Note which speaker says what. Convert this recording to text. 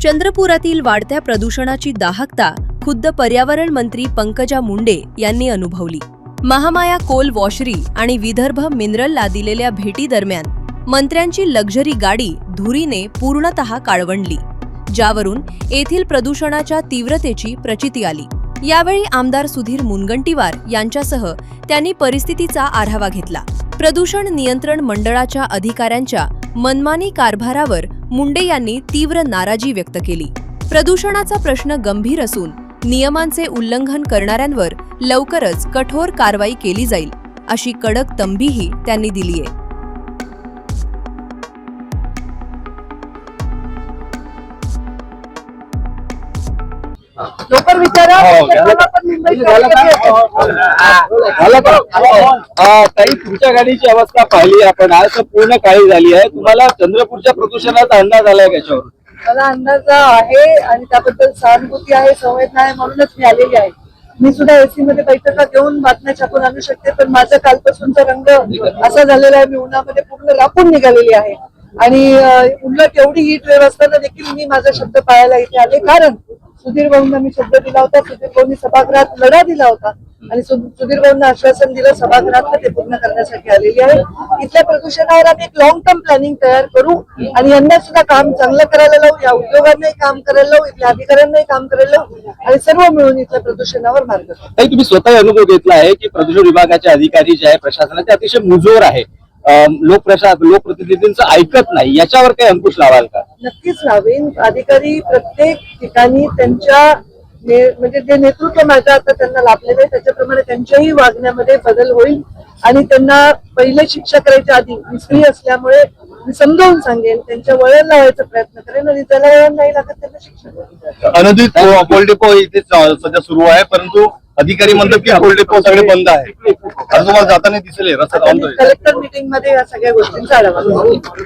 Speaker 1: चंद्रपुरातील वाढत्या प्रदूषणाची दाहकता खुद्द पर्यावरण मंत्री पंकजा मुंडे यांनी अनुभवली। महामाया कोल वॉशरी आणि विदर्भ मिनरलला दिलेल्या भेटी दरम्यान मंत्र्यांची लक्झरी गाडी धुरीने पूर्णतः काळवंडली, ज्यावरून येथील प्रदूषणाच्या तीव्रतेची प्रचिती आली। यावेळी आमदार सुधीर मुनगंटीवार यांच्यासह त्यांनी परिस्थितीचा आढावा घेतला। प्रदूषण नियंत्रण मंडळाच्या अधिकाऱ्यांच्या मनमानी कारभारावर मुंडे यांनी तीव्र नाराजी व्यक्त केली। प्रदूषणाचा प्रश्न गंभीर असून नियमांचे उल्लंघन करणाऱ्यांवर लवकरच कठोर कारवाई केली जाईल, अशी कडक तंबीही त्यांनी दिली आहे।
Speaker 2: लवकर विचारा
Speaker 3: ताई, तुमच्या गाडीची अवस्था पाहिली आपण, आज पूर्ण काळी झाली आहे। तुम्हाला चंद्रपूरच्या प्रदूषणाचा अंदाज आलाय कशावर?
Speaker 2: मला अंदाज आहे आणि त्याबद्दल सहानुभूती आहे, संवेदना आहे, म्हणूनच मी आलेली आहे। मी सुद्धा एसी मध्ये बैठका घेऊन बातम्या छापून आणू शकते, पण माझा कालपासूनचा रंग असा झालेला आहे, मी उन्हामध्ये पूर्ण रापून निघालेली आहे। आणि उलट एवढी हीट वेव्ह असताना देखील मी माझा शब्द पाळायला इथे आले, कारण सुधीर भाऊंना मी शब्द दिला होता, सुधीर भाऊंनी सभागृहात लढा दिला होता आणि सुधीर भाऊंना आश्वासन दिलं, सभागृहात ते पूर्ण करण्यासाठी आलेली आहे। इथल्या प्रदूषणावर आम्ही एक लॉंग टर्म प्लॅनिंग तयार करू आणि यंदा सुद्धा काम चांगलं करायला लावू, या उद्योगांनाही काम करायला लावू, इथल्या अधिकाऱ्यांनाही काम करायला लावू आणि सर्व मिळून इथल्या प्रदूषणावर मार्ग काढू।
Speaker 3: तुम्ही स्वतः अनुभव घेतला आहे की प्रदूषण विभागाचे अधिकारी जे आहे, प्रशासनाचे अतिशय मुजोर आहे, लोकप्रतिनिधींचं ऐकत नाही, याच्यावर काही अंकुश लावाल का?
Speaker 2: नक्कीच लावेन। अधिकारी प्रत्येक ठिकाणी त्यांच्या म्हणजे जे नेतृत्व माझ्या आता त्यांना लाभलेलं आहे त्याच्याप्रमाणे त्यांच्याही वागण्यामध्ये बदल होईल आणि त्यांना पहिले शिक्षा करायच्या आधी मी स्त्री असल्यामुळे मी समजावून सांगेन, त्यांच्या वळण लावायचा प्रयत्न करेन आणि ज्याला वळण नाही लागत त्यांना शिक्षा करेन।
Speaker 4: अनधिकृत कोल डेपो इथे सध्या सुरू आहे, परंतु अधिकारी म्हणतात की कोल डेपो सगळे बंद आहे। तुम्हाला जाताना दिसेल रस्त्यात
Speaker 2: कलेक्टर मीटिंग मध्ये या सगळ्या गोष्टींचा आढावा घेऊ।